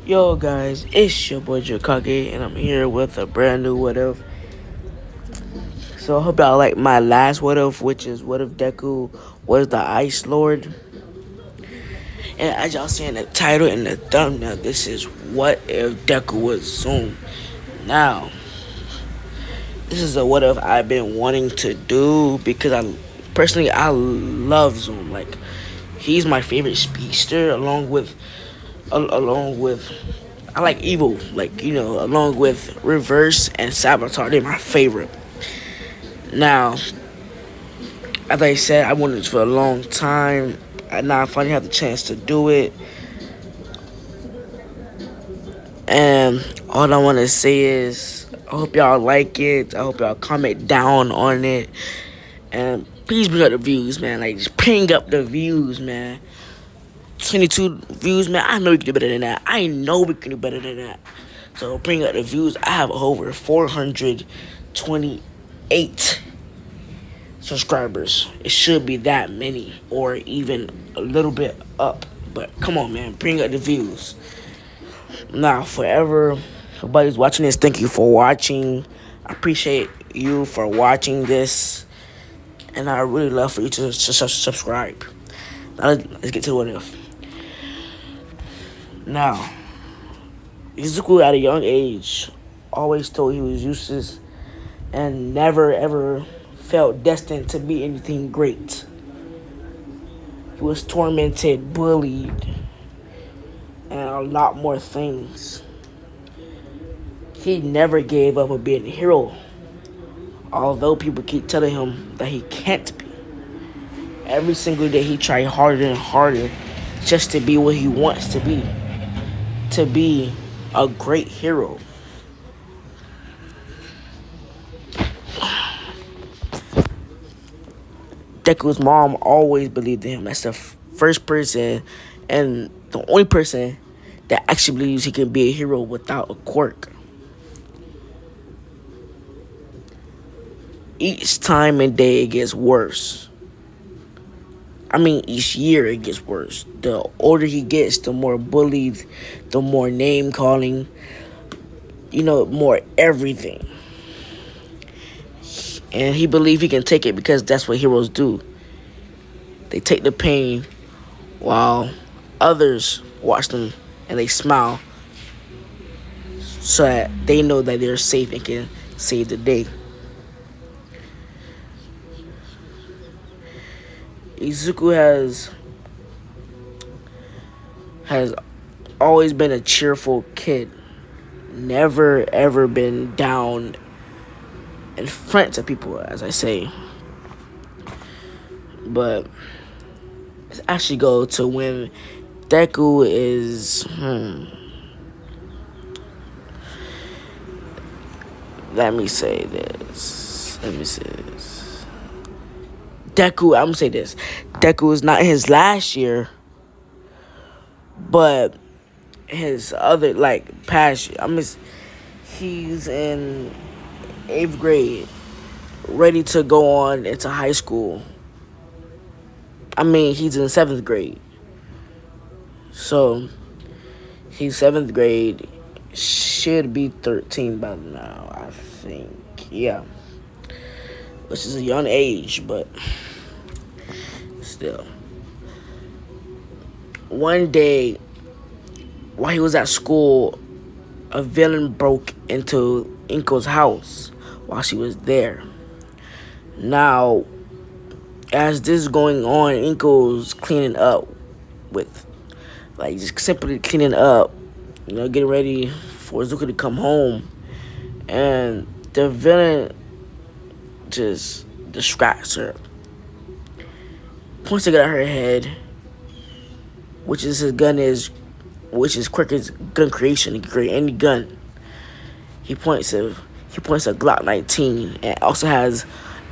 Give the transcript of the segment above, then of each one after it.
Yo guys, it's your boy Jakage and I'm here with a brand new what if. So I hope y'all like my last what if, which is what if Deku was the Ice Lord. And as y'all see in the title and the thumbnail, this is what if Deku was Zoom. Now, this is a what if I've been wanting to do because I love Zoom. Like he's my favorite speedster along with I like evil, along with reverse and sabotage. They're my favorite. Now, as I said, I wanted it for a long time, and now I finally have the chance to do it. And all I want to say is, I hope y'all like it. I hope y'all comment down on it, and please bring up the views, man. Like just bring up the views, man. 22 views, man. I know we can do better than that. I know we can do better than that. So bring up the views. I have over 428 subscribers. It should be that many or even a little bit up. But come on, man. Bring up the views. Now, forever, everybody's watching this, thank you for watching. I appreciate you for watching this. And I really love for you to subscribe. Now, let's get to what if. Now, Izuku at a young age always told he was useless and never ever felt destined to be anything great. He was tormented, bullied, and a lot more things. He never gave up on being a hero, although people keep telling him that he can't be. Every single day he tried harder and harder just to be what he wants to be a great hero. Deku's mom always believed in him. That's the first person and the only person that actually believes he can be a hero without a quirk. Each time and day it gets worse. I mean, each year it gets worse. The older he gets, the more bullied, the more name calling, more everything. And he believes he can take it because that's what heroes do. They take the pain while others watch them and they smile so that they know that they're safe and can save the day. Izuku has always been a cheerful kid. Never ever been down in front of people, as I say. But let's actually go to when Deku is let me say this. Deku, I'm gonna say this. Deku is not his last year, but his other past year. He's in 8th grade, ready to go on into high school. He's in 7th grade. So he's 7th grade, should be 13 by now, I think. Yeah. Which is a young age, but still. One day, while he was at school, a villain broke into Inko's house while she was there. Now, as this is going on, Inko's cleaning up just simply cleaning up, getting ready for Zuko to come home. And the villain just distracts her. Points a gun at her head, which is Quirker's gun creation. He can create any gun. He points a Glock 19 and also has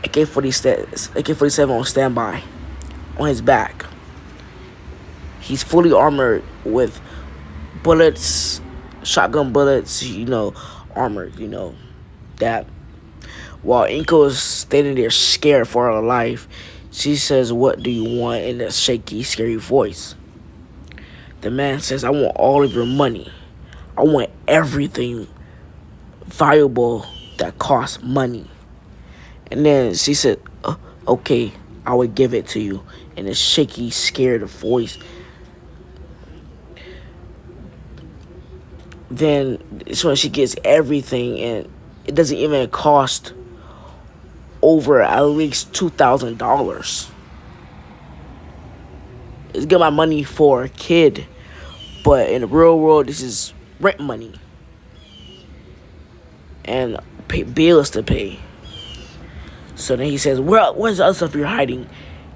AK-47 on standby on his back. He's fully armored with bullets, shotgun bullets, armored, that. While Inko is standing there scared for her life, she says, "What do you want?" in a shaky, scary voice. The man says, "I want all of your money." I want everything valuable that costs money. And then she said, okay, I would give it to you. In a shaky, scared voice. Then so she gets everything, and it doesn't even cost over at least $2,000. It's get my money for a kid, but in the real world, this is rent money and pay bills to pay. So then he says, where's the other stuff you're hiding?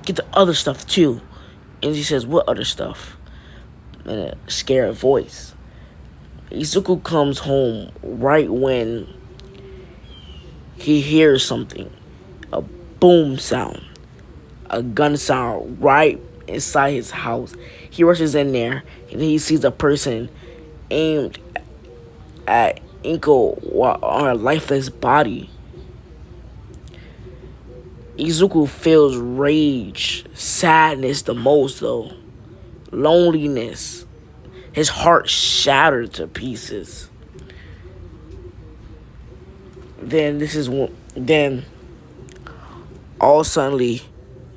Get the other stuff too. And she says, what other stuff? In a scared voice. Izuku comes home right when he hears something. A boom sound. A gun sound right inside his house. He rushes in there and he sees a person aimed at Inko on her lifeless body. Izuku feels rage, sadness the most though, loneliness. His heart shattered to pieces. Then all suddenly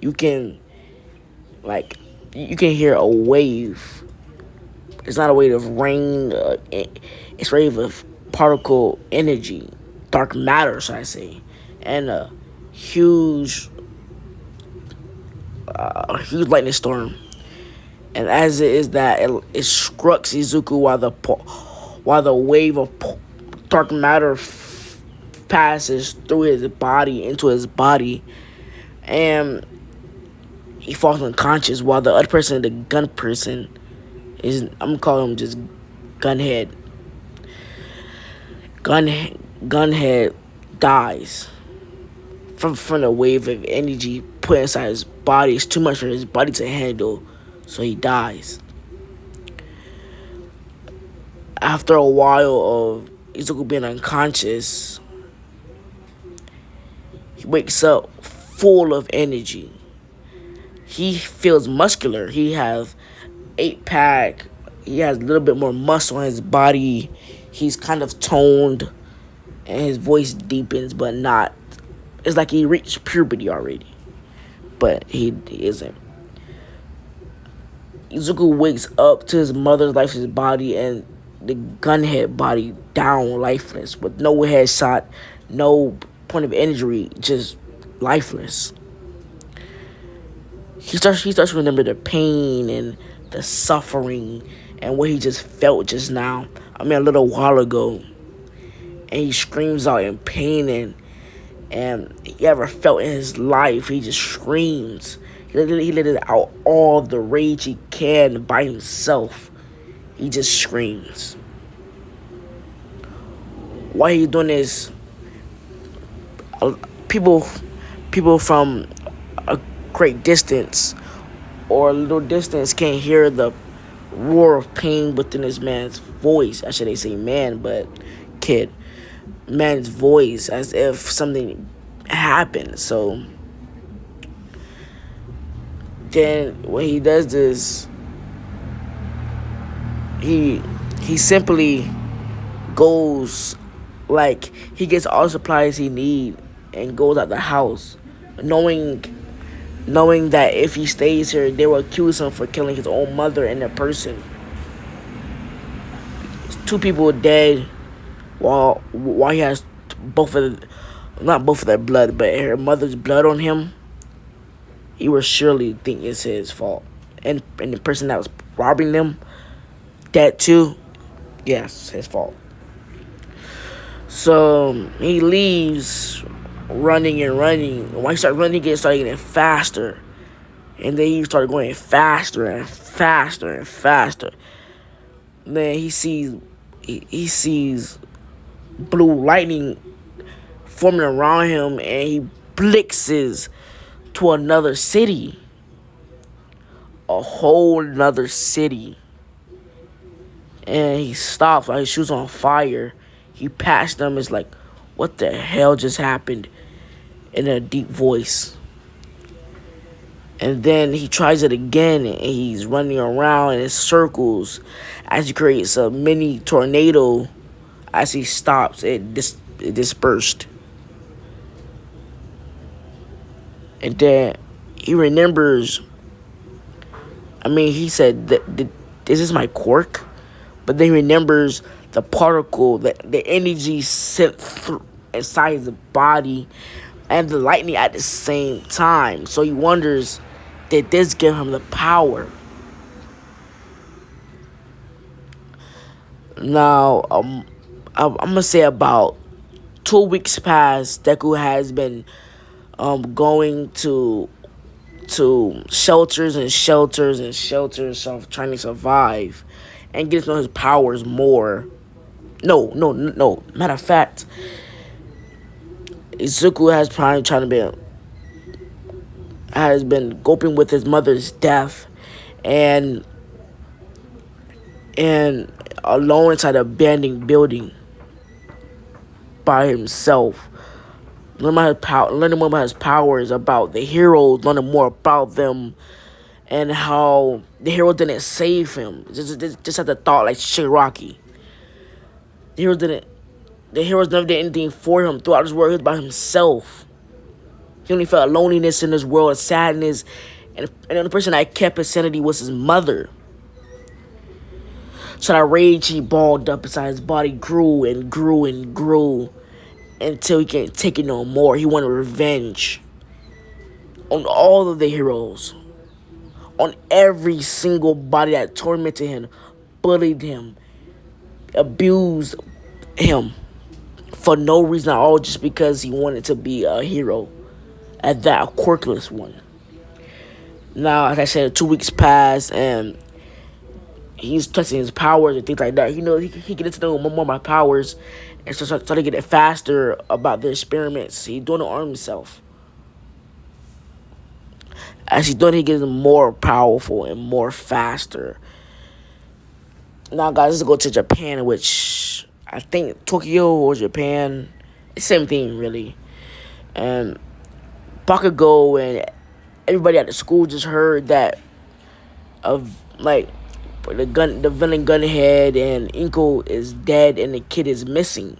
you can hear a wave. It's not a wave of rain. It's a wave of particle energy, dark matter, should I say, and a huge lightning storm. And as it is that, it struck Izuku while the wave of dark matter passes through his body into his body, and he falls unconscious. While the other person, the gun person, I'm gonna call him just Gunhead. Gunhead dies from the wave of energy put inside his body. It's too much for his body to handle. So he dies. After a while of Izuku being unconscious, he wakes up full of energy. He feels muscular. He has 8-pack. He has a little bit more muscle on his body. He's kind of toned, and his voice deepens, but not. It's like he reached puberty already, but he isn't. Izuku wakes up to his mother's lifeless body and the gunhead body down lifeless with no headshot, no point of injury, just lifeless. He starts to remember the pain and the suffering and what he just felt just now. A little while ago. And he screams out in pain and he ever felt in his life. He just screams. He let it out all the rage he can by himself. He just screams. While he's doing this, people from a great distance or a little distance can't hear the roar of pain within this man's voice. I shouldn't say man, but kid. Man's voice, as if something happened. So then when he does this, he simply goes, like, he gets all the supplies he needs and goes out the house, knowing that if he stays here, they will accuse him for killing his own mother and their person. 2 people dead while he has not both of their blood, but her mother's blood on him. He will surely think it's his fault. And the person that was robbing them, that too, yes, his fault. So he leaves running and running. When he started running, he started getting faster. And then he started going faster and faster and faster. Then he sees blue lightning forming around him, and he blitzes to another city. A whole nother city. And he stops while his shoes on fire. He passed them. It's like, what the hell just happened? In a deep voice. And then he tries it again, and he's running around in circles as he creates a mini tornado. As he stops, it dispersed. And then he remembers. I mean, he said, "This is my quirk," but then he remembers the particle, the energy sent through inside his body, and the lightning at the same time. So he wonders, did this give him the power? Now, I'm gonna say about 2 weeks past, Deku has been going to shelters and shelters and shelters of trying to survive and get to know his powers more. No. Matter of fact, Izuku has been coping with his mother's death, and and alone inside an abandoned building by himself. Learning more about his powers, about the heroes, learning more about them, and how the hero didn't save him. Just had the thought like Shiraki. The hero didn't. The heroes never did anything for him throughout this world. He was by himself. He only felt loneliness in this world, sadness, and the only person that kept his sanity was his mother. So that rage he balled up inside his body grew and grew and grew until he can't take it no more. He wanted revenge on all of the heroes, on every single body that tormented him, bullied him, abused him for no reason at all, just because he wanted to be a hero, at that, a quirkless one. Now, as I said, 2 weeks passed, and he's testing his powers and things like that. He gets to know more about powers, and so start to get it faster about the experiments. He's doing it on himself. As he's doing it, he gets more powerful and more faster. Now, guys, let's go to Japan, which I think Tokyo or Japan, same thing, really. And Bakugo and everybody at the school just heard that of like the villain gunhead and Inko is dead and the kid is missing.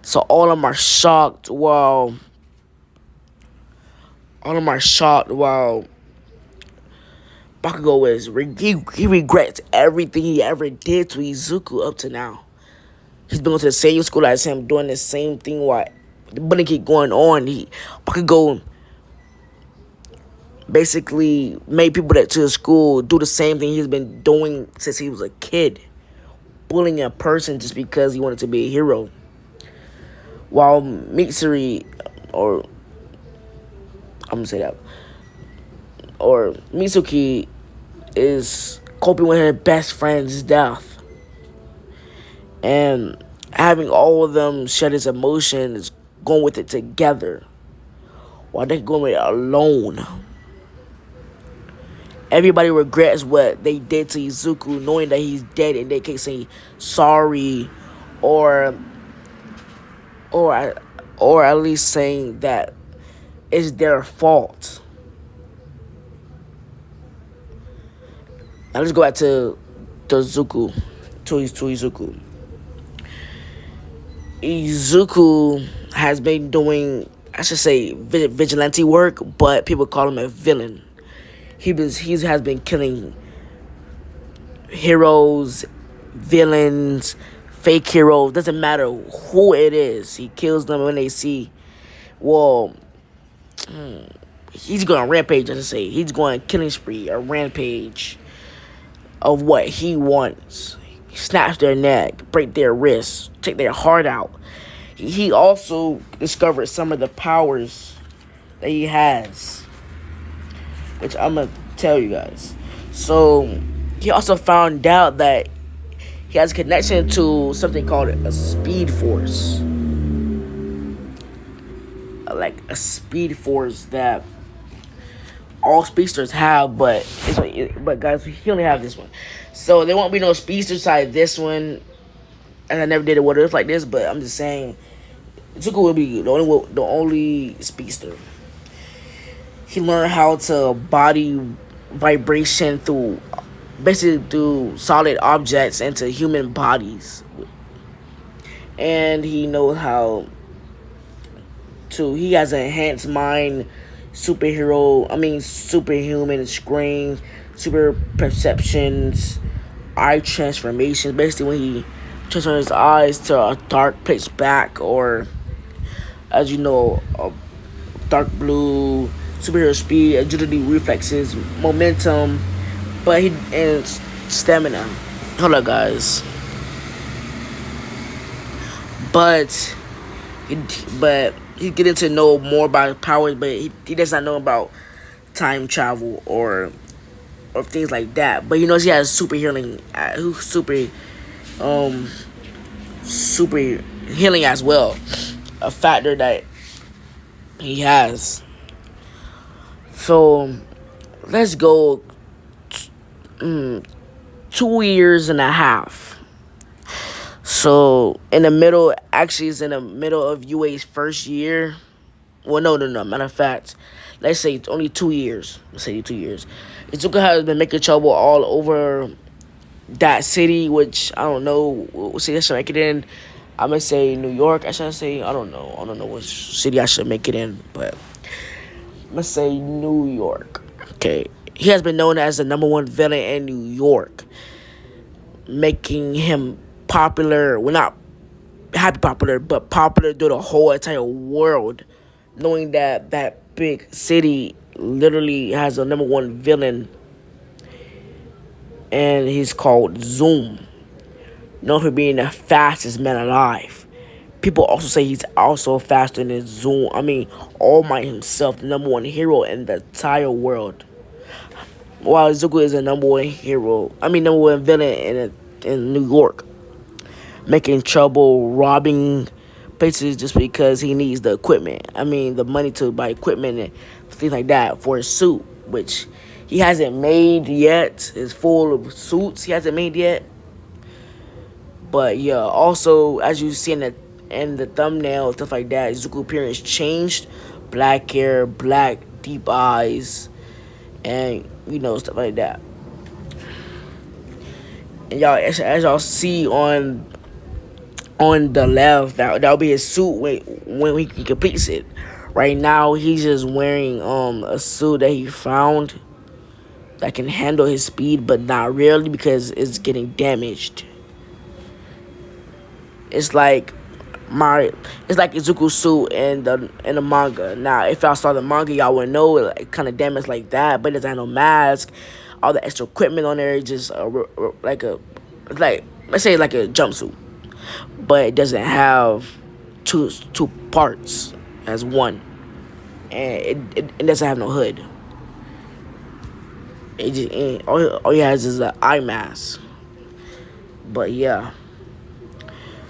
So all of them are shocked while Bakugo he regrets everything he ever did to Izuku up to now. He's been going to the same school as him, doing the same thing while the bullying keep going on. Bakugo basically made people that to the school do the same thing he's been doing since he was a kid, bullying a person just because he wanted to be a hero. While Mitsuri, or I'm gonna say that, or Mitsuki is coping with her best friend's death, and having all of them shed his emotions, going with it together, while they're going with it alone. Everybody regrets what they did to Izuku, knowing that he's dead, and they can't say sorry, or at least saying that it's their fault. Now let's go back to Izuku. Izuku has been doing, I should say, vigilante work, but people call him a villain. He has been killing heroes, villains, fake heroes. Doesn't matter who it is. He kills them when they see. Well, he's going on rampage. I should say he's going killing spree, a rampage of what he wants. Snatch their neck, break their wrists, take their heart out. He also discovered some of the powers that he has, which I'm going to tell you guys. So, he also found out that he has a connection to something called a speed force. Like a speed force that all speedsters have, but guys, he only have this one. So, there won't be no speedster side this one. And I never did it what it was like this, but I'm just saying, Zuko will be the only speedster. he learned how to body vibration through basically through solid objects into human bodies, and he knows how to. He has an enhanced mind, superhuman screen, super perceptions, eye transformations. Basically, when he transforms his eyes to a dark pitch black, or as you know, a dark blue, superhero speed, agility, reflexes, momentum, but he and stamina. Hold up, guys. But he, but he's getting to know more about his powers, but he does not know about time travel or things like that. But he knows he has super healing, um, super healing as well. A factor that he has. So let's go 2 years and a half. So in the middle, actually, it's in the middle of UA's first year. Well, no. Matter of fact, let's say it's only 2 years. Let's say 2 years. Izuka has been making trouble all over that city, which I don't know what city I should make it in. I'm gonna say New York. I should say I don't know. I don't know what city I should make it in, but I'm gonna say New York. Okay, he has been known as the number one villain in New York, making him popular. Well, not happy popular, but popular through the whole entire world. Knowing that that big city literally has a number one villain, and he's called Zoom, known for being the fastest man alive. People also say he's also faster than Zoom. All Might himself, the number one hero in the entire world. While Zuko is the number one hero, number one villain in New York, making trouble, robbing places just because he needs the equipment. The money to buy equipment and things like that for his suit, which he hasn't made yet. It's full of suits he hasn't made yet. But yeah, also as you see in the thumbnail, stuff like that, Zuko appearance changed. Black hair, black deep eyes, and stuff like that. And y'all, as y'all see on the left, that'll be his suit when he completes it. Right now, he's just wearing a suit that he found that can handle his speed, but not really because it's getting damaged. It's like Izuku's suit in the manga. Now, if y'all saw the manga, y'all would know it kind of damaged like that, but it doesn't have no mask. All the extra equipment on there is just let's say like a jumpsuit, but it doesn't have two parts as one, and it doesn't have no hood. It just all he has is an eye mask. But yeah.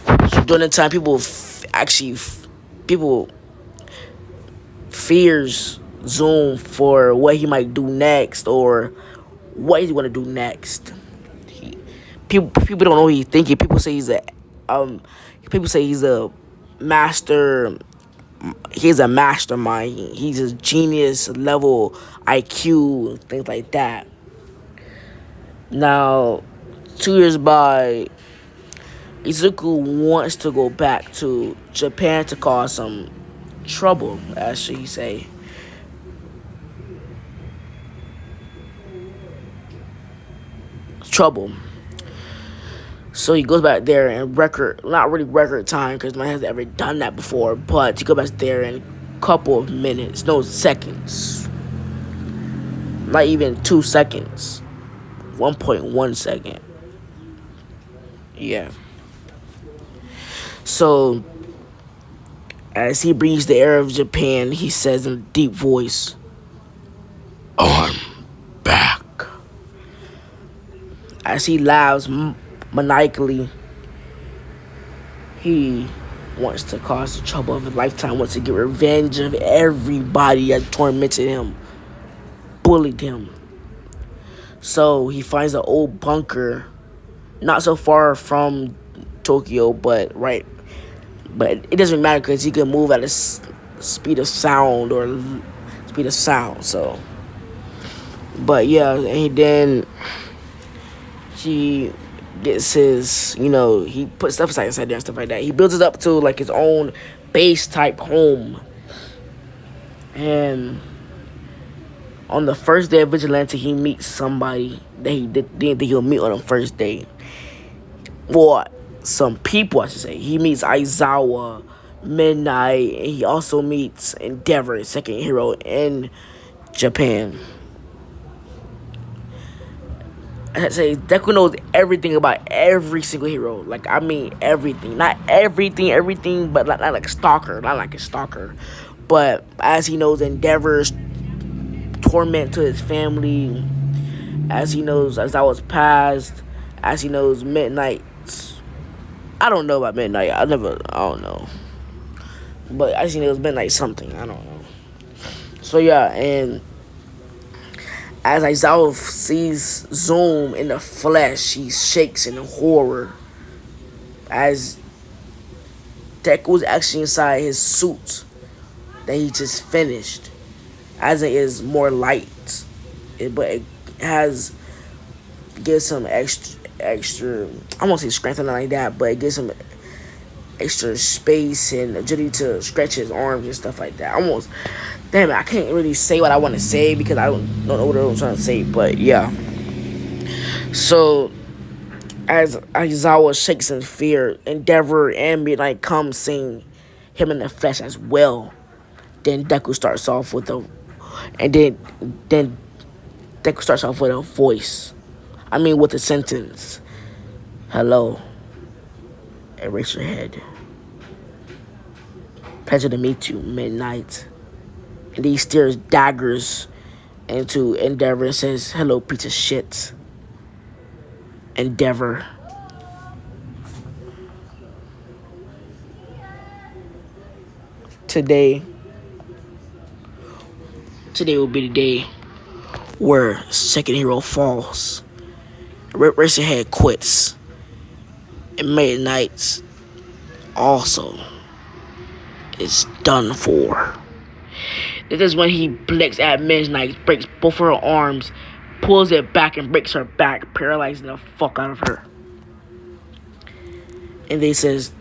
So during the time, people fears Zoom for what he might do next or what he's gonna do next. People don't know what he's thinking. People say he's a master. He's a mastermind. He's a genius level IQ, things like that. Now, 2 years by, Izuku wants to go back to Japan to cause some trouble, as she say. Trouble. So he goes back there in not really record time, because no one has ever done that before, but he goes back there in a couple of minutes, no seconds. Not even 2 seconds. 1.1 second. Yeah. So, as he breathes the air of Japan, he says in a deep voice, "I'm back." As he laughs maniacally, he wants to cause the trouble of his lifetime, wants to get revenge of everybody that tormented him, bullied him. So he finds an old bunker, not so far from Tokyo, but it doesn't matter because he can move at a speed of sound or to be the sound. So, but yeah, and then he gets his, he puts stuff inside there and stuff like that. He builds it up to like his own base type home. And on the first day of Vigilante, he meets somebody that he didn't think he'll meet on the first day. Well, some people, I should say. He meets Aizawa, Midnight, and he also meets Endeavor, second hero in Japan. I say Deku knows everything about every single hero. Like, I mean everything. Not everything, but not like a stalker. Not like a stalker. But as he knows Endeavor's torment to his family, as he knows Aizawa's past, as he knows Midnight's. I don't know about Midnight. I don't know. But as he knows Midnight something. I don't know. So yeah, and as Aizawa sees Zoom in the flesh, he shakes in horror. As Deku's actually inside his suit that he just finished. As it is more light. But it gives some extra, I won't say strength or nothing like that, but it gives him extra space and agility to stretch his arms and stuff like that. Damn it, I can't really say what I want to say because I don't know what I'm trying to say, but yeah. So, as Aizawa shakes in fear, Endeavor and Midnight come seeing him in the flesh as well. Then Deku starts off with a voice. I mean, with a sentence. Hello. Erase your head. Pleasure to meet you, Midnight. And he steers daggers into Endeavor and says, hello, piece of shit. Endeavor. Today will be the day where second hero falls. Racing Head quits. And Midnight also is done for. This is when he blinks at Midnight, breaks both of her arms, pulls it back and breaks her back, paralyzing the fuck out of her. And then he says,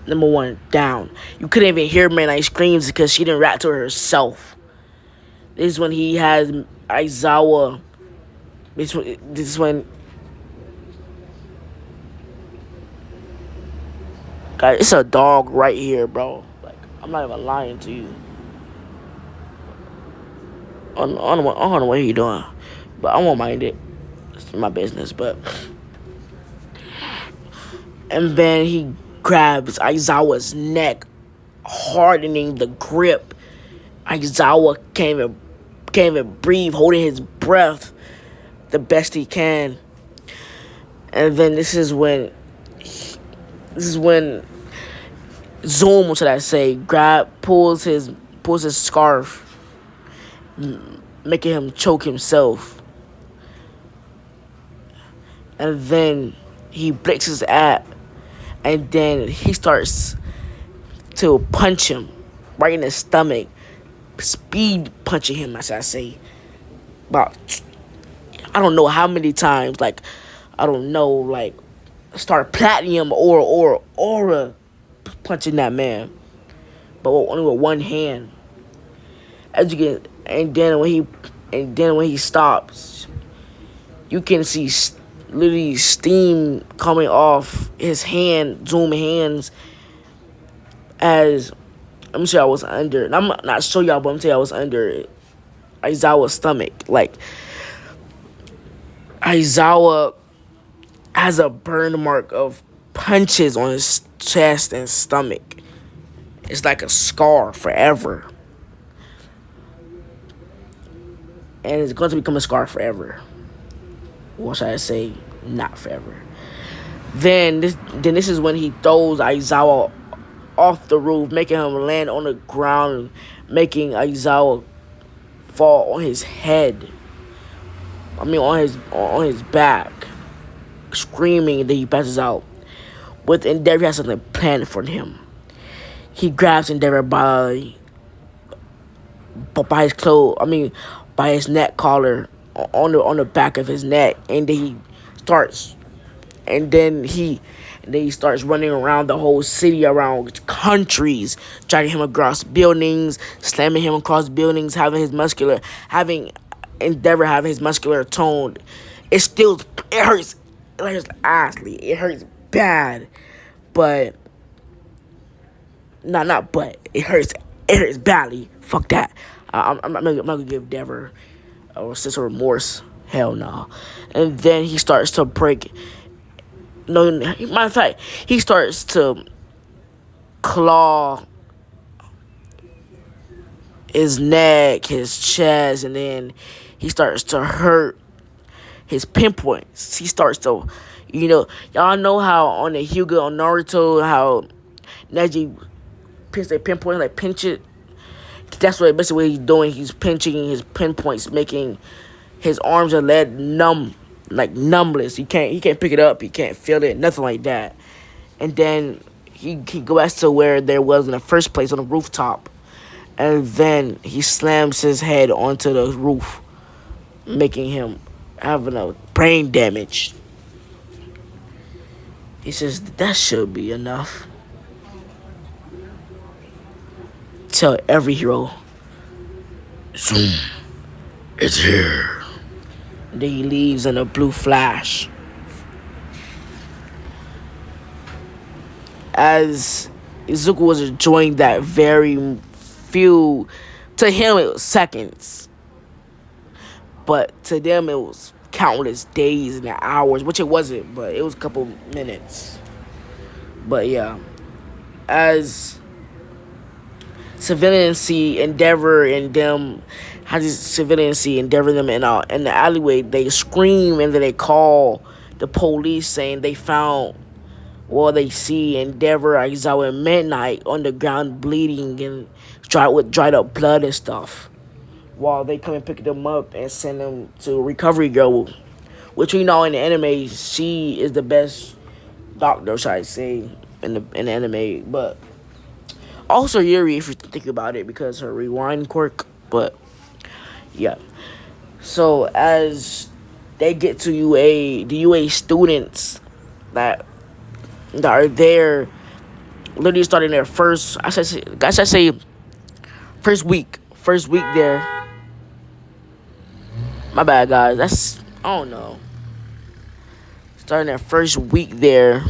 number one, down. You couldn't even hear Midnight screams because she didn't rap to herself. This is when he has Aizawa. This is when. Guys, it's a dog right here, bro. Like, I'm not even lying to you. I don't know what he doing, but I won't mind it. It's my business, but. And then he grabs Aizawa's neck, hardening the grip. Aizawa can't even breathe, holding his breath the best he can. And then this is when Zoom, should I say, pulls his scarf, making him choke himself. And then he breaks his ab, and then he starts to punch him right in the stomach, speed punching him, as I say, about I don't know how many times, like I don't know, like start platinum or aura punching that man, but only with one hand. As you get, and then when he stops, you can see literally steam coming off his Zoom hands. As I'm sure I was under, and I'm not sure y'all, but I'm telling you I was under Aizawa's stomach. Like, Aizawa has a burn mark of punches on his chest and stomach. It's like a scar forever. And it's going to become a scar forever. What should I say? Not forever. Then this is when he throws Aizawa off the roof, making him land on the ground, making Aizawa fall on his head. I mean, on his back, screaming, and then he passes out. With Endeavor, he has something planned for him. He grabs Endeavor by but by his clothes, I mean, by his neck collar on the back of his neck, and then he starts, and then he, and then he starts running around the whole city, around countries, dragging him across buildings, slamming him across buildings, having Endeavor having his muscular tone. It still, it hurts. It hurts asly. It hurts bad, but not but it hurts. It hurts badly. Fuck that. I'm not gonna give Dever or sense of remorse. Hell no. And then he starts to break. No, matter of fact, he starts to claw his neck, his chest, and then he starts to hurt his pinpoints. He starts to, y'all know how on the Hyuga on Naruto, how Neji pinch their pinpoint, like pinch it. That's what basically what he's doing. He's pinching his pinpoints, making his arms and leg numb, like numbless. He can't pick it up. He can't feel it. Nothing like that. And then he goes to where there was in the first place on the rooftop, and then he slams his head onto the roof, making him having a brain damage. He says that should be enough. Tell every hero, Zoom, it's here. Then he leaves in a blue flash. As Izuku was enjoying that very few, to him it was seconds, but to them it was countless days and hours, which it wasn't, but it was a couple minutes. But yeah, as civilians see Endeavor and them, how these civilians see Endeavor them in the alleyway, they scream and then they call the police saying they found, well, they see Endeavor Aizawa at midnight on the ground bleeding and dried up blood and stuff. While they come and pick them up and send them to Recovery Girl, which we know in the anime, she is the best doctor, should I say, in the anime. But also Yuri, if you think about it, because her rewind quirk. But yeah, so as they get to the UA students that are there, literally starting their first, I should say, first week there. My bad, guys. That's, I don't know. Starting their first week there,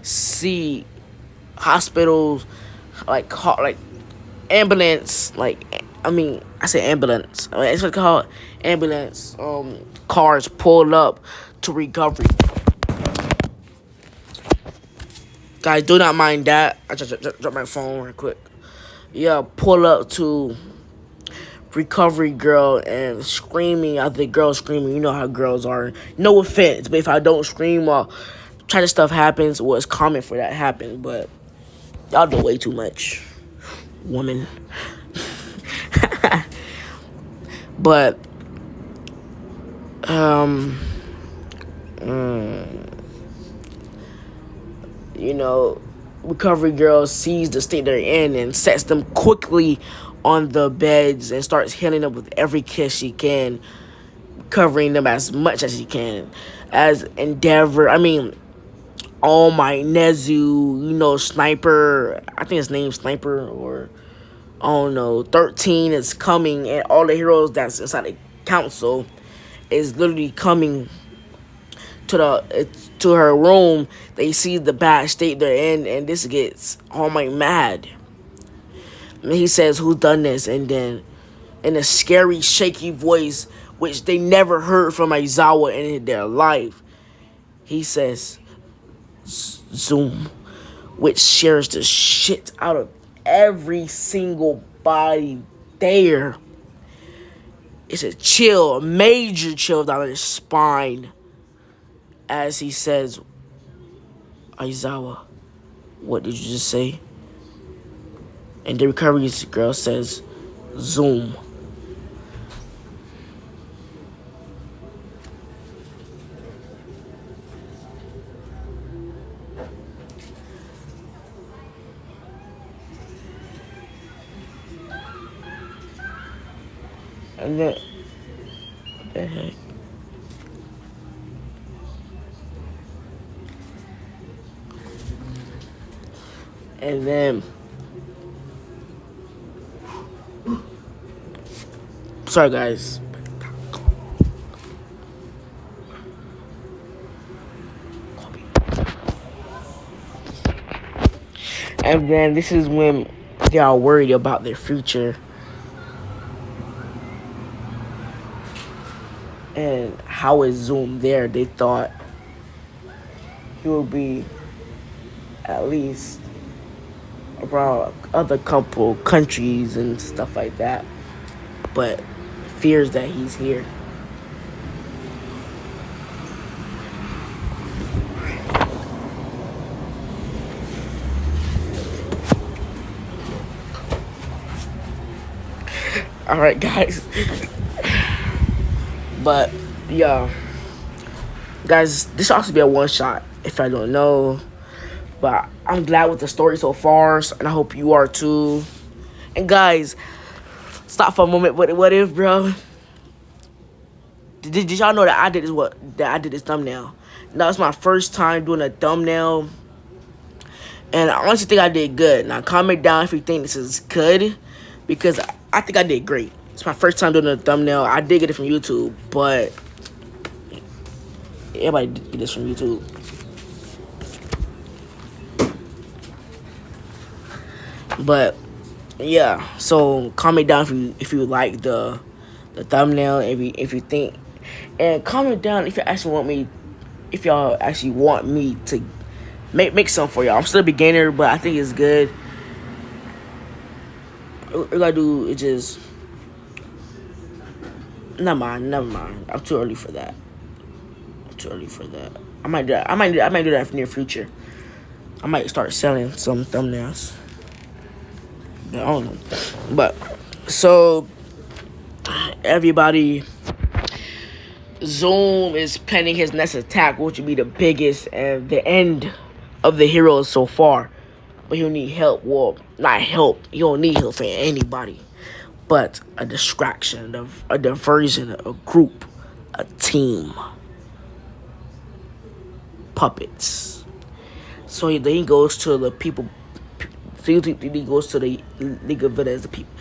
see hospitals, like ambulance, I say ambulance. It's like called ambulance. Cars pulled up to Recovery. Guys, do not mind that. I just dropped my phone real quick. Yeah, pull up to Recovery Girl and screaming at the girl screaming. You know how girls are. No offense, but if I don't scream while try to stuff happens, well, it's common for that to happen. But y'all do way too much, woman. But Recovery Girl sees the state they're in and sets them quickly on the beds and starts healing them with every kiss she can, covering them as much as she can. As Endeavor, All My Nezu, Sniper, I think his name's Sniper, or I don't know, 13 is coming, and all the heroes that's inside the council is literally coming to her room. They see the bad state they're in, and this gets All Might mad. And he says, "Who's done this?" And then, in a scary, shaky voice, which they never heard from Aizawa in their life, he says, "Zoom," which shares the shit out of every single body there. It's a major chill down his spine, as he says, "Aizawa, what did you just say?" And the Recovery Girl says, "Zoom." And then, what the heck? And then, sorry guys. And then this is when they are worried about their future. And how is Zoom there? They thought he would be at least around other couple countries and stuff like that. But fears that he's here. All right, guys. But yeah, guys, this should also be a one shot. If I don't know, but I'm glad with the story so far, and I hope you are too. And guys, stop for a moment. What if, bro? Did y'all know that I did this thumbnail? That was my first time doing a thumbnail, and I honestly think I did good. Now comment down if you think this is good, because I think I did great. It's my first time doing a thumbnail. I did get it from YouTube, but everybody did get this from YouTube. But yeah, so comment down if you like the thumbnail, if you think, and comment down if y'all actually want me to make some for y'all. I'm still a beginner, but I think it's good. All I do is just never mind. I'm too early for that. I might do that. I might do that in the near future. I might start selling some thumbnails. I don't know. But so everybody, Zoom is planning his next attack, which will be the biggest and the end of the heroes so far. But he'll need help. Well, not help. He don't need help from anybody. But a distraction, a diversion, a group, a team. Puppets. So then he goes to the people. So he goes to the League of Villains, the people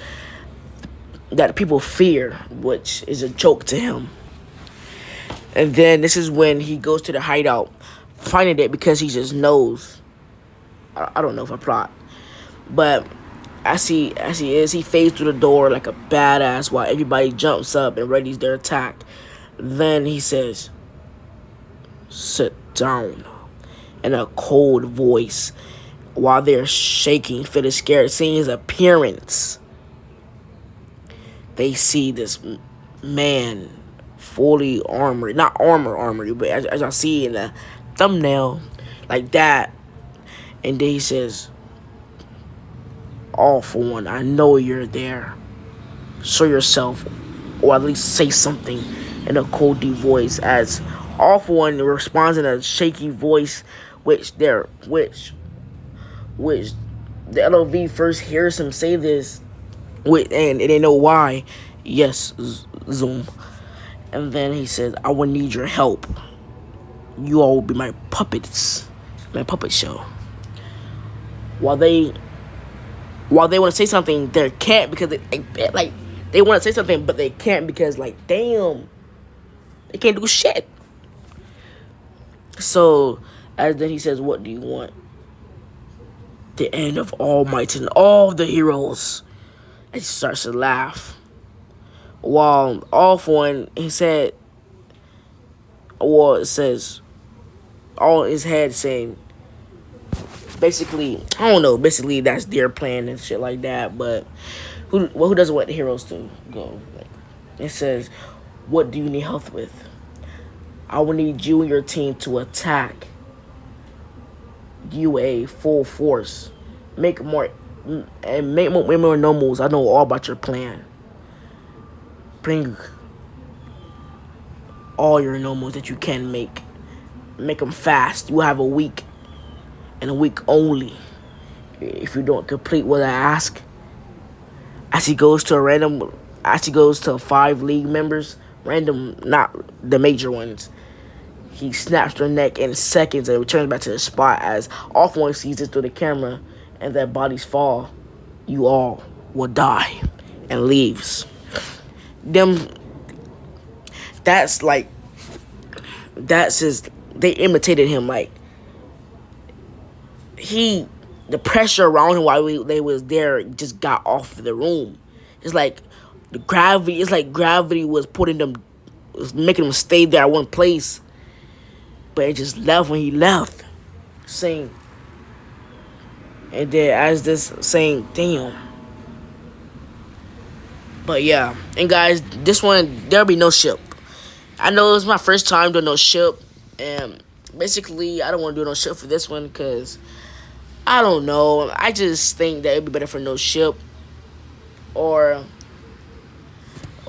that the people fear, which is a joke to him. And then this is when he goes to the hideout, finding it because he just knows. I don't know if I plot, but as he fades through the door like a badass while everybody jumps up and readies their attack. Then he says, "Sit down," in a cold voice, while they're shaking, feeling scared, seeing his appearance. They see this man fully armored, not armored, but as I see in the thumbnail, like that. And then he says, "All for one, I know you're there. Show yourself, or at least say something," in a cold deep voice. As All for One responds in a shaky voice, which the LOV first hears him say this, and they know why. Yes, Zoom. And then he says, "I will need your help. You all will be my puppets, my puppet show." While they want to say something, they can't because they want to say something, but they can't because damn, they can't do shit. So as then he says, "What do you want?" "The end of all might and all the heroes." And he starts to laugh. While All for One, he said, well, it says, all in his head saying, basically, I don't know, basically that's their plan and shit like that, but who doesn't want the heroes to go? It says, "What do you need help with? I will need you and your team to attack UA full force. Make more normals. I know all about your plan. Bring all your normals that you can make. Make them fast. You have a week, and a week only. If you don't complete what I ask." As he goes to a random actually goes to 5 league members, random, not the major ones. He snaps their neck in seconds and returns back to the spot as all one sees it through the camera and their bodies fall. You all will die, and leaves. Them. That's like. That's his. They imitated him like. The pressure around him while they was there just got off the room. It's like the gravity. It's like gravity was putting them, was making them stay there at one place. But it just left when he left. Saying, and then as this saying, damn. But yeah, and guys, this one there'll be no ship. I know it was my first time doing no ship, and basically I don't want to do no ship for this one because I don't know. I just think that it'd be better for no ship or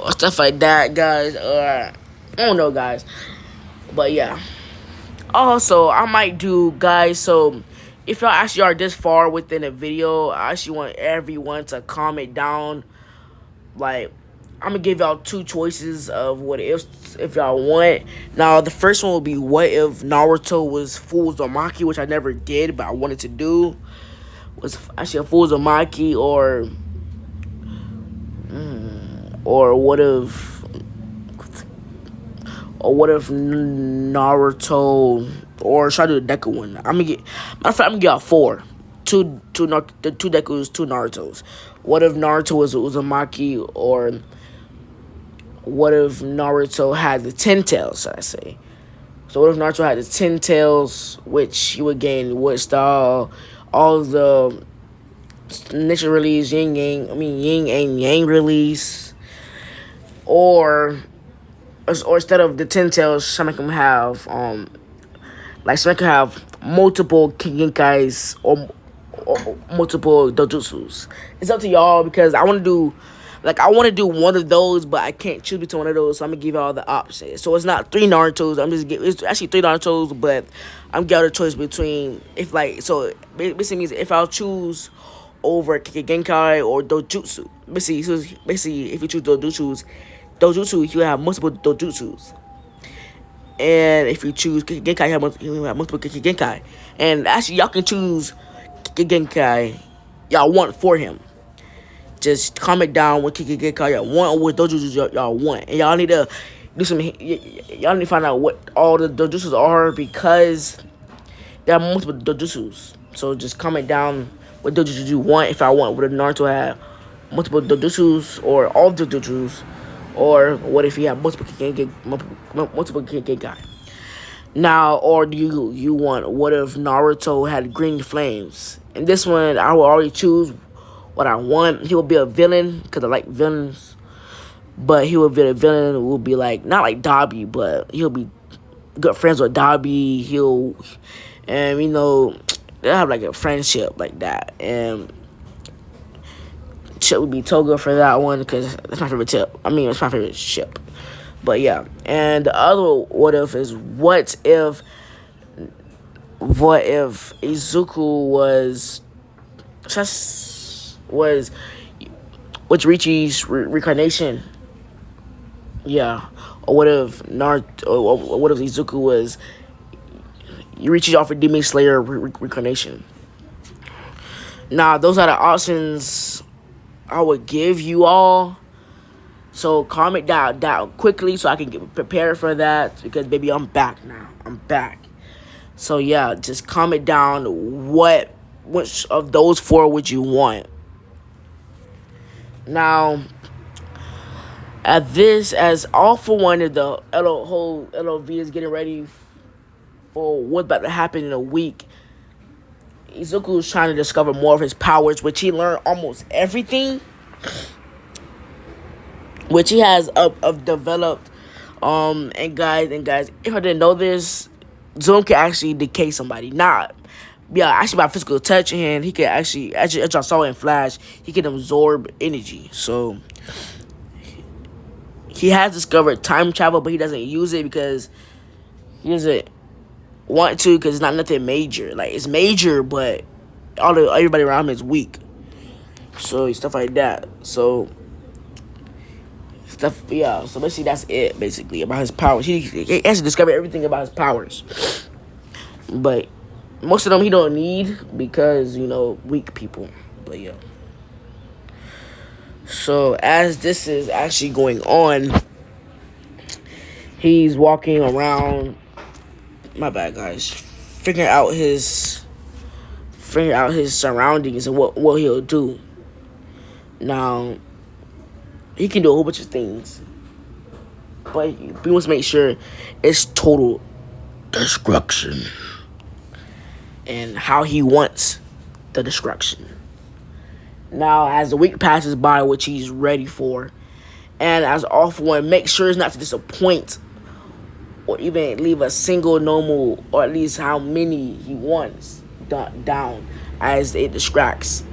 stuff like that, guys. Or I don't know, guys. But yeah. Also, I might do, guys. So if y'all actually are this far within a video, I actually want everyone to comment down. Like, I'm gonna give y'all 2 choices of what if y'all want. Now, the first one will be what if Naruto was full Uzumaki, which I never did, but I wanted to do. Was actually a full Uzumaki, or what if Naruto, or should I do the Deku one? I'm gonna get y'all 4. Two Dekus, 2 Narutos. What if Naruto was Uzumaki, or what if Naruto had the 10 tails, should I say? So what if Naruto had the 10 tails, which he would gain wood style, all the nature release, yin and yang release, or instead of the 10 tails, some of them have some can have multiple Kigenkais or multiple dojutsus. It's up to y'all because I want to do one of those, but I can't choose between one of those, so I'm gonna give y'all the options. So it's not 3 Narutos. It's actually 3 Narutos, but I'm giving y'all the choice between so basically means if I'll choose over Kigenkai or dojutsu. Basically, if you choose dojutsu, you have multiple dojutsus. And if you choose Kigenkai, you have multiple Kigenkai. And actually, y'all can choose Kigenkai y'all want for him. Just comment down what Kigenkai y'all want or what dojutsu y'all want. And y'all need to do some. Y'all need to find out what all the dojutsus are because there are multiple dojutsus. So just comment down what dojutsu you want. If I want, would Naruto have multiple dojutsus or all the dojutsus? Or what if you have multiple Kigenkai? Now, or do you want, what if Naruto had green flames? In this one, I will already choose what I want. He will be a villain, because I like villains. But he will be a villain who will be not like Dobby, but he'll be good friends with Dobby. They'll have a friendship like that. And ship would be Toga for that one because that's my favorite tip. It's my favorite ship. But yeah, and the other what if is what if Izuku was Richie's reincarnation? Yeah, or what if what if Izuku was Richie's offered Demon Slayer reincarnation? Now, those are the options I would give you all. So comment down quickly so I can get prepared for that because baby, I'm back now. I'm back. So yeah, just comment down which of those 4 would you want. Now, as all for one of the whole LOV is getting ready for what's about to happen in a week, Izuku is trying to discover more of his powers, which he learned almost everything, which he has developed. And guys, if I didn't know this, Zoom can actually decay somebody. Actually by physical touch, and he can actually, as I saw in Flash, he can absorb energy. So he has discovered time travel, but he doesn't use it because he doesn't want to, because it's not nothing major. It's major, but everybody around him is weak. So stuff like that. So stuff. Yeah, so basically that's it. Basically about his powers. He has to discover everything about his powers, but most of them he don't need because weak people. But yeah. So as this is actually going on, he's walking around. My bad, guys. Figuring out his surroundings and what he'll do. Now, he can do a whole bunch of things, but he wants to make sure it's total destruction and how he wants the destruction. Now, as the week passes by, which he's ready for, and as All For One, make sure not to disappoint or even leave a single normal, or at least how many he wants down, as it distracts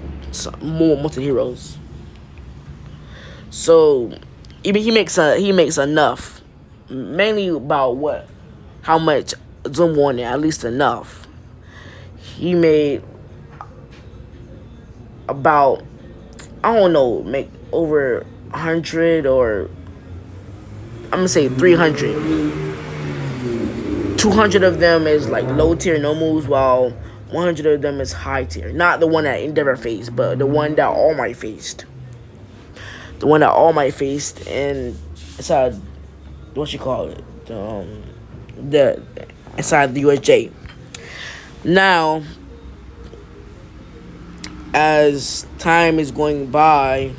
more multi-heroes. So even he makes enough, mainly about how much Zoom wanted, at least enough. He made about, I don't know, make over 100, or I'm gonna say 300. 200 of them is like low tier normals, while 100 of them is high tier. Not the one that Endeavor faced, but the one that All Might faced. The one that All Might faced, and inside, what you call it, the inside the USJ. Now, as time is going by,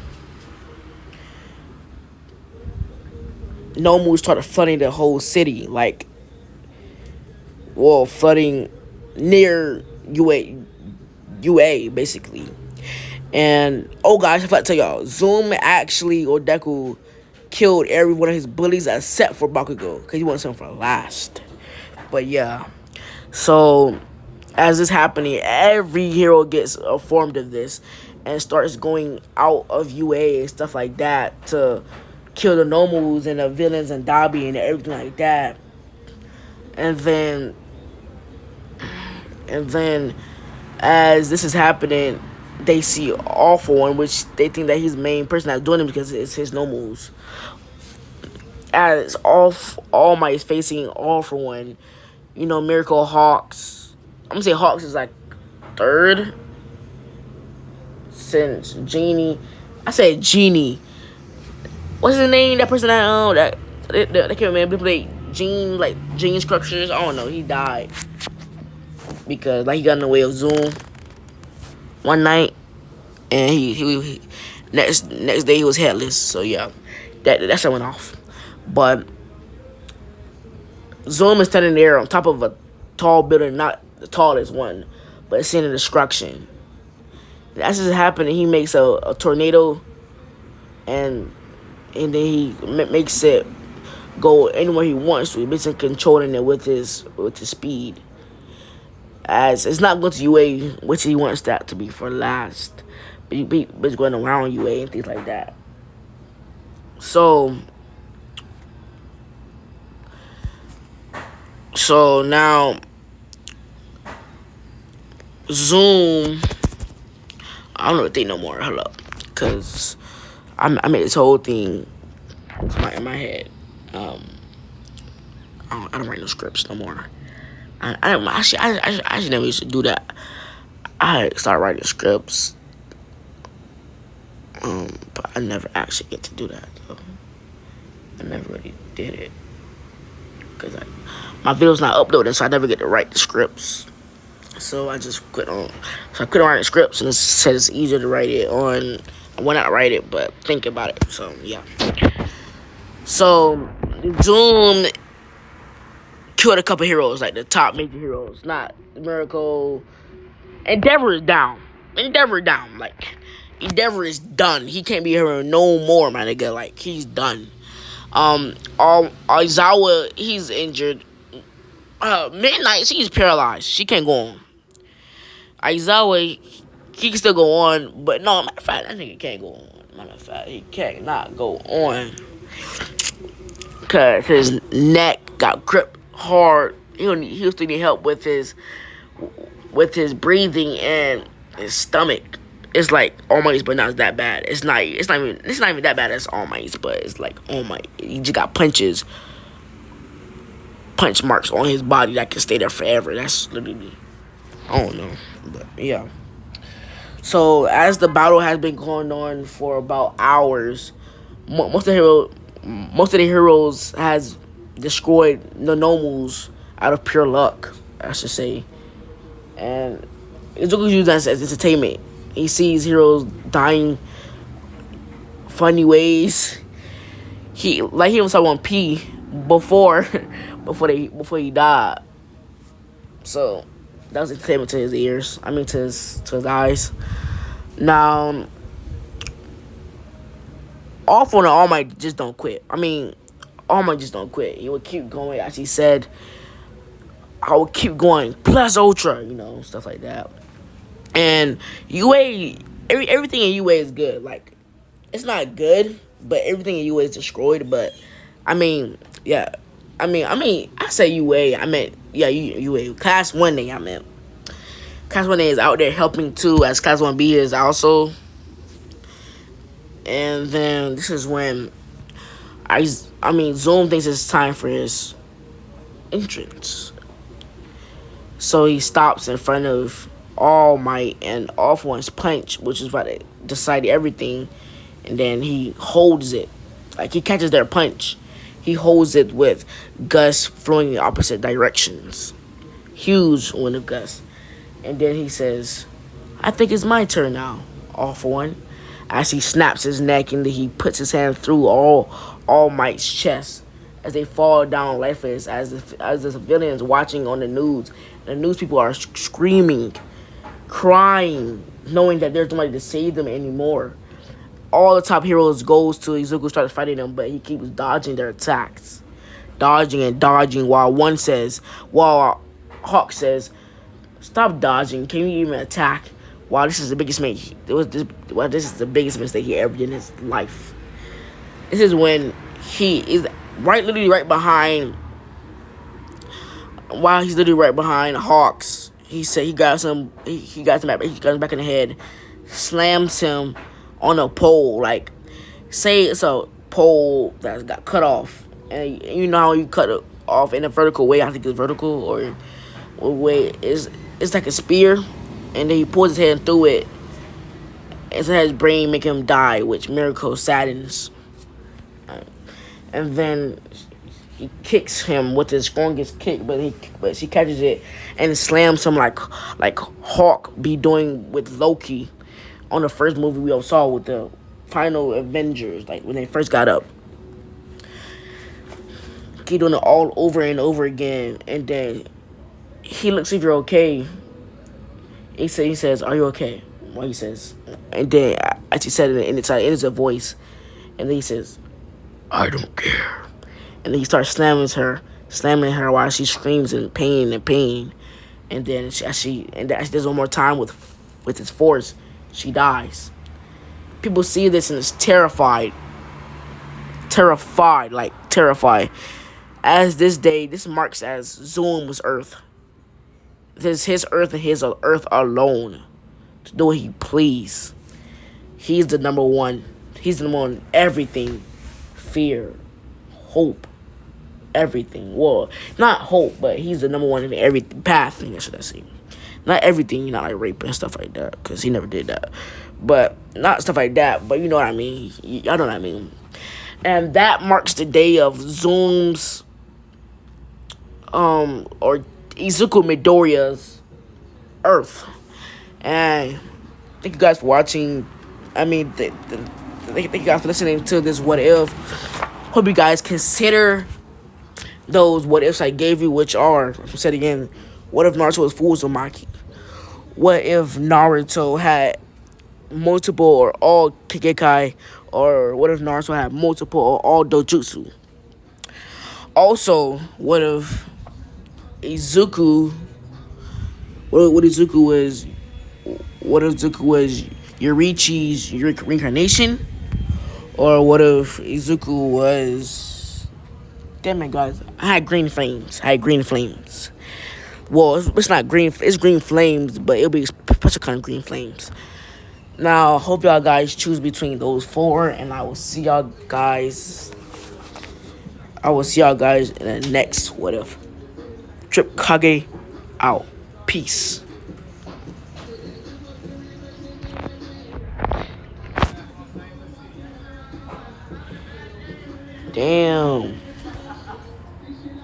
Nomu started flooding the whole city, flooding near UA basically. And guys, I forgot to tell y'all, Zoom actually, or Deku, killed every one of his bullies except for Bakugo, because he wants him for last. But yeah, so as this happening, every hero gets informed of this and starts going out of UA and stuff like that to kill the normals and the villains and Dabi and everything like that. And then as this is happening, they see All For One, which they think that he's the main person that's doing it because it's his normals. As All Might is facing All For One, Miracle Hawks. I'm gonna say Hawks is like third, since Genie. I said Genie. What's his name? That person that can't remember. Play Gene Structures. I don't know. He died because he got in the way of Zoom one night, and he next day he was headless. So yeah, that shit went off. But Zoom is standing there on top of a tall building, not the tallest one, but it's seeing the destruction. As this is happening, he makes a tornado, and then he makes it go anywhere he wants to. He's basically controlling it with his speed. As it's not going to UA, which he wants that to be for last, but he's going around UA and things like that. So now Zoom, I don't know what they no more. Hold up, cause I made this whole thing in my head. I don't write no scripts no more. I actually never used to do that. I started writing scripts, but I never actually get to do that though. I never really did it because my video's not uploading, so I never get to write the scripts. So I just quit on. So I quit on writing scripts, and it said it's easier to write it on. Well, not write it, but think about it. So yeah. So Zoom killed a couple heroes, like the top major heroes, not Miracle. Endeavor is down. Like Endeavor is done. He can't be a hero no more, my nigga. Like he's done. Aizawa, he's injured. Midnight, she's paralyzed. She can't go on. Aizawa, he can still go on, but no, matter of fact, that nigga can't go on. Matter of fact, he cannot go on. Because his neck got gripped hard. He still need help with his breathing and his stomach. It's like All Might's, but not that bad. It's not even that bad as All Might's, but it's like All Might. He just got punch marks on his body that can stay there forever. That's literally, I don't know, but yeah. So as the battle has been going on for about hours, most of the heroes has destroyed the nobles out of pure luck, I should say, and Izuku's used as entertainment. He sees heroes dying funny ways. He was on P before before he died. So that was entertainment to his ears. I mean to his eyes. Now, Awful and All Might just don't quit. I mean, All Might just don't quit. He would keep going. As he said, I would keep going. Plus Ultra, stuff like that. And UA, everything in UA is good. Like, it's not good, but everything in UA is destroyed. But I mean, yeah. I say UA. I meant, yeah, UA. Class 1A, I meant. Class 1A is out there helping too, as Class 1B is also. And then this is when Zoom thinks it's time for his entrance. So he stops in front of All Might and Off One's punch, which is about to decide everything. And then he holds it. Like, he catches their punch. He holds it with Gus flowing in opposite directions. Huge wind of Gus. And then he says, I think it's my turn now, Off One. As he snaps his neck and then he puts his hand through All Might's chest as they fall down lifeless, as the civilians watching on the news. The news people are screaming, crying, knowing that there's nobody to save them anymore. All the top heroes goes to Izuku, starts fighting them, but he keeps dodging their attacks. Dodging and dodging while Hawk says, stop dodging, can you even attack? Wow, this is the biggest mistake. This is the biggest mistake he ever did in his life. This is when he is literally right behind. While he's literally right behind Hawks, he said he got him back in the head, slams him on a pole. Like, say it's a pole that got cut off, and you know how you cut it off in a vertical way. I think it's vertical or way it's like a spear. And then he pulls his hand through it. And so his brain make him die, which Miracle saddens. And then he kicks him with his strongest kick, but she catches it and slams him like Hawk be doing with Loki on the first movie we all saw with the final Avengers, like when they first got up. Keep doing it all over and over again, and then he looks if you're okay. He says, are you okay? Well, he says, and then, as he said it, and it's a voice, and then he says, I don't care. And then he starts slamming her while she screams in pain, and then as she does one more time with his force, she dies. People see this and is terrified, as this marks as Zoom's Earth. This is his Earth and his Earth alone. To do what he please. He's the number one. He's the number one in everything. Fear. Hope. Everything. Well, not hope, but he's the number one in every path. That's what I say. Not everything, not like rape and stuff like that, because he never did that. But, not stuff like that, but you know what I mean. Y'all know what I mean. And that marks the day of Zoom's, or Izuku Midoriya's Earth. And thank you guys for watching. I mean, thank you guys for listening to this What If. Hope you guys consider those What Ifs I gave you, which are, I said again, what if Naruto was full Uzumaki? What if Naruto had multiple or all Kigekai? Or what if Naruto had multiple or all Dojutsu? Also, what if Izuku was Yorichi's reincarnation? Or what if Izuku was, damn it guys, I had green flames. Well, it's not green, it's green flames, but it'll be a special kind of green flames. Now, hope y'all guys choose between those four, and I will see y'all guys. I will see y'all guys in the next what if. Trip Kage out. Peace. Damn.